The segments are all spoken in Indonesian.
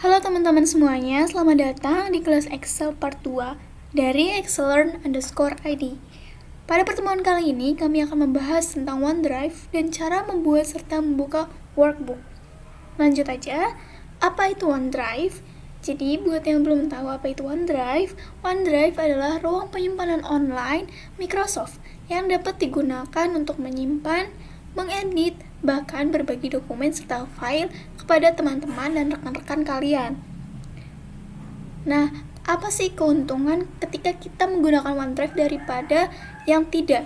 Halo teman-teman semuanya, selamat datang di kelas Excel part 2 dari excellearn_id. Pada pertemuan kali ini, kami akan membahas tentang OneDrive dan cara membuat serta membuka workbook. Lanjut aja, apa itu OneDrive? Jadi, buat yang belum tahu apa itu OneDrive, OneDrive adalah ruang penyimpanan online Microsoft yang dapat digunakan untuk menyimpan, mengedit, bahkan berbagi dokumen serta file kepada teman-teman dan rekan-rekan kalian. Nah, apa sih keuntungan ketika kita menggunakan OneDrive daripada yang tidak?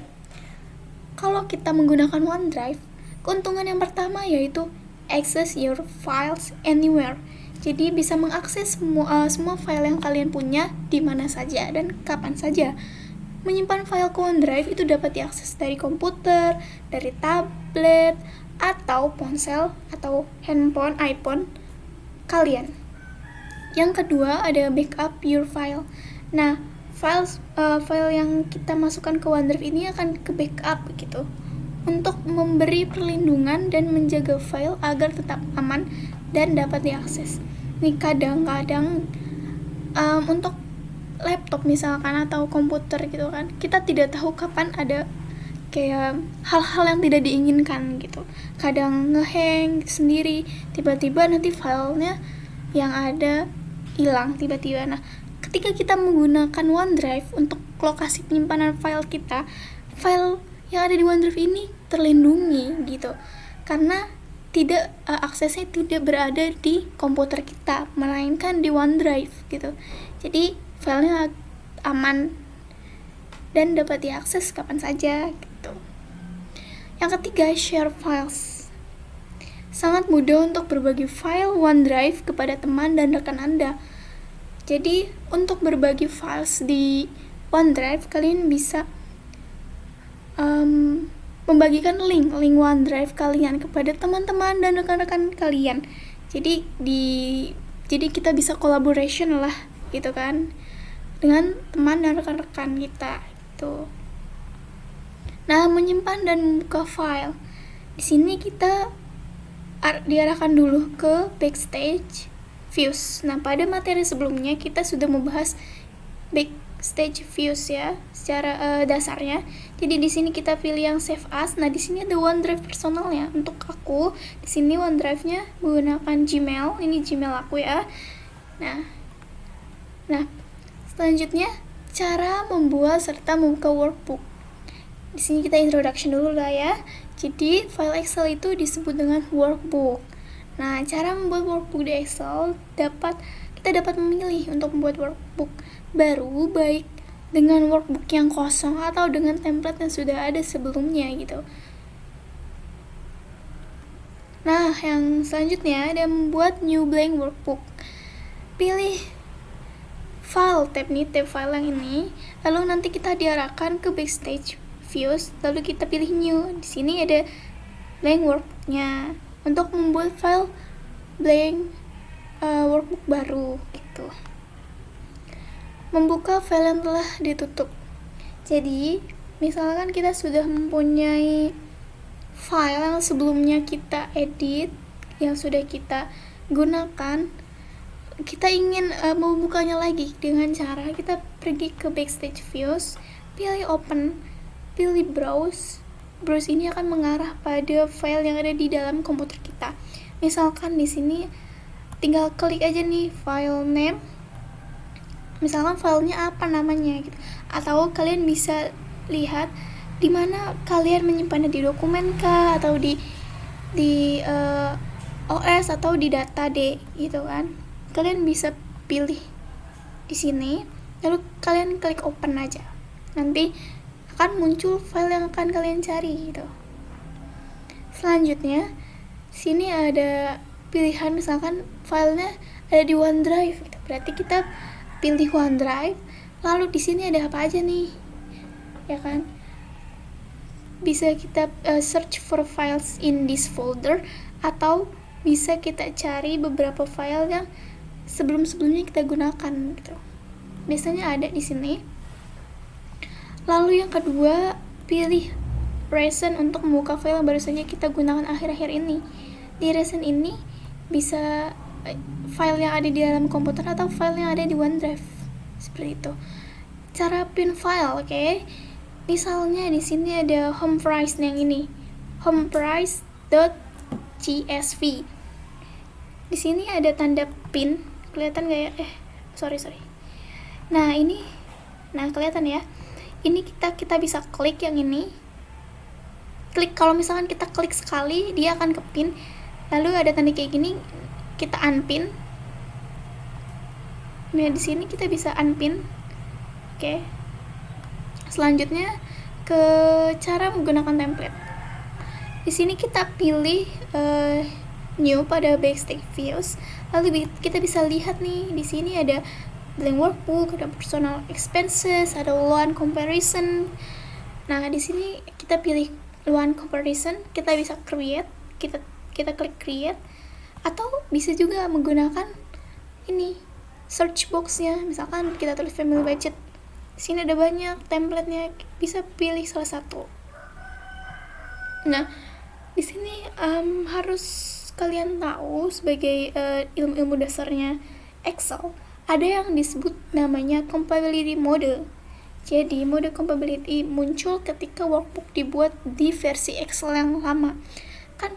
Kalau kita menggunakan OneDrive, keuntungan yang pertama yaitu access your files anywhere. Jadi bisa mengakses semua file yang kalian punya di mana saja dan kapan saja. Menyimpan file ke OneDrive itu dapat diakses dari komputer, dari tablet, atau ponsel atau handphone iPhone kalian. Yang kedua ada backup your file. Nah, file yang kita masukkan ke OneDrive ini akan ke backup gitu untuk memberi perlindungan dan menjaga file agar tetap aman dan dapat diakses. Nih kadang-kadang untuk laptop misalkan atau komputer gitu kan, kita tidak tahu kapan ada kayak hal-hal yang tidak diinginkan gitu. Kadang ngehang sendiri, tiba-tiba nanti filenya yang ada hilang tiba-tiba. Nah, ketika kita menggunakan OneDrive untuk lokasi penyimpanan file kita, file yang ada di OneDrive ini terlindungi gitu. Karena aksesnya tidak berada di komputer kita, melainkan di OneDrive gitu. Jadi, filenya aman dan dapat diakses kapan saja gitu. Yang ketiga, share files. Sangat mudah untuk berbagi file OneDrive kepada teman dan rekan Anda. Jadi, untuk berbagi files di OneDrive, kalian bisa membagikan link OneDrive kalian kepada teman-teman dan rekan-rekan kalian. Jadi kita bisa collaboration lah gitu kan dengan teman dan rekan-rekan kita gitu. Nah, menyimpan dan membuka file. Di sini kita diarahkan dulu ke backstage views. Nah, pada materi sebelumnya kita sudah membahas backstage views ya, secara dasarnya. Jadi di sini kita pilih yang save as. Nah, di sini ada OneDrive personalnya. Untuk aku, di sini OneDrive-nya menggunakan Gmail. Ini Gmail aku ya. Nah, selanjutnya cara membuat serta membuka workbook. Di sini kita introduction dulu lah ya. Jadi, file Excel itu disebut dengan workbook. Nah, cara membuat workbook di Excel kita dapat memilih untuk membuat workbook baru, baik dengan workbook yang kosong atau dengan template yang sudah ada sebelumnya gitu. Nah, yang selanjutnya ada membuat new blank workbook. Pilih file tab file yang ini, lalu nanti kita diarahkan ke backstage views, lalu kita pilih new. Di sini ada blank workbooknya untuk membuat file blank workbook baru gitu. Membuka file yang telah ditutup. Jadi, misalkan kita sudah mempunyai file yang sebelumnya kita edit, yang sudah kita gunakan, kita ingin membukanya lagi dengan cara kita pergi ke backstage views, pilih open, pilih browse. Browse ini akan mengarah pada file yang ada di dalam komputer kita. Misalkan di sini tinggal klik aja nih file name. Misalkan filenya apa namanya gitu. Atau kalian bisa lihat di mana kalian menyimpannya, di dokumen kah atau di OS atau di data D gitu kan. Kalian bisa pilih di sini, lalu kalian klik open aja. Nanti akan muncul file yang akan kalian cari gitu. Selanjutnya, sini ada pilihan, misalkan filenya ada di OneDrive gitu. Berarti kita pilih OneDrive, lalu di sini ada apa aja nih? Ya kan? Bisa kita search for files in this folder, atau bisa kita cari beberapa file yang sebelum-sebelumnya kita gunakan gitu. Biasanya ada di sini. Lalu yang kedua, pilih recent untuk membuka file yang baru saja kita gunakan akhir-akhir ini. Di recent ini bisa file yang ada di dalam komputer atau file yang ada di OneDrive. Seperti itu. Cara pin file, oke. Misalnya di sini ada home price yang ini. homeprice.csv. Di sini ada tanda pin, kelihatan nggak ya? Sorry. Nah, kelihatan ya. Ini kita bisa klik yang ini. Kalau misalkan kita klik sekali, dia akan ke pin. Lalu ada tanda kayak gini, kita unpin. Nah, di sini kita bisa unpin. Oke. Selanjutnya ke cara menggunakan template. Di sini kita pilih new pada backstage views. Lalu kita bisa lihat nih, di sini ada blank workbook, ada personal expenses, ada loan comparison. Nah, di sini kita pilih loan comparison, kita bisa create, kita klik create, atau bisa juga menggunakan ini search box-nya. Misalkan kita tulis family budget. Di sini ada banyak template-nya, bisa pilih salah satu. Nah, di sini harus kalian tahu sebagai ilmu-ilmu dasarnya Excel, ada yang disebut namanya compatibility mode. Jadi, mode compatibility muncul ketika workbook dibuat di versi Excel yang lama. Kan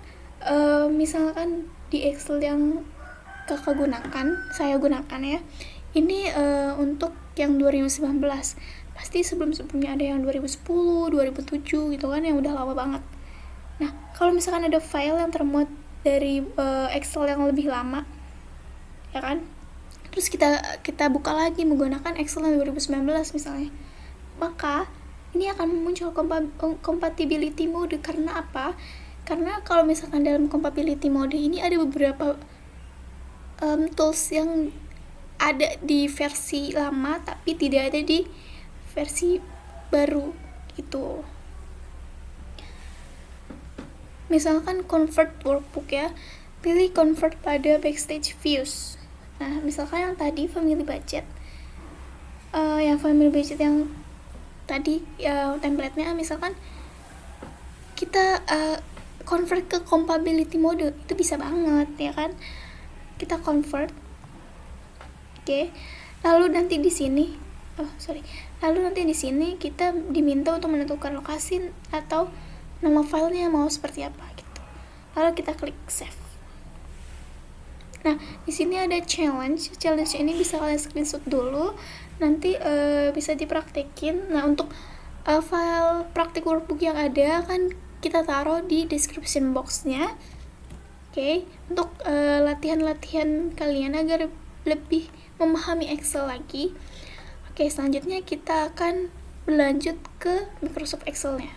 misalkan di Excel yang saya gunakan ya, ini untuk yang 2019. Pasti sebelumnya ada yang 2010, 2007 gitu kan, yang udah lama banget. Nah, kalau misalkan ada file yang termuat dari Excel yang lebih lama, ya kan, terus kita buka lagi menggunakan Excel yang 2019 misalnya, maka ini akan muncul compatibility mode. Karena apa? Karena kalau misalkan dalam compatibility mode ini ada beberapa tools yang ada di versi lama tapi tidak ada di versi baru gitu. Misalkan convert workbook ya, pilih convert pada backstage views. Nah, misalkan yang tadi family budget, yang tadi template-nya misalkan kita convert ke compatibility mode, itu bisa banget ya kan, kita convert. Oke. Lalu nanti di sini kita diminta untuk menentukan lokasi atau nama filenya mau seperti apa gitu. Lalu kita klik save. Nah, di sini ada challenge. Challenge ini bisa kalian screenshot dulu, nanti bisa dipraktekin. Nah, untuk file praktik workbook yang ada kan kita taruh di description box-nya. Oke, untuk latihan-latihan kalian agar lebih memahami Excel lagi. Oke, selanjutnya kita akan berlanjut ke Microsoft Excel-nya.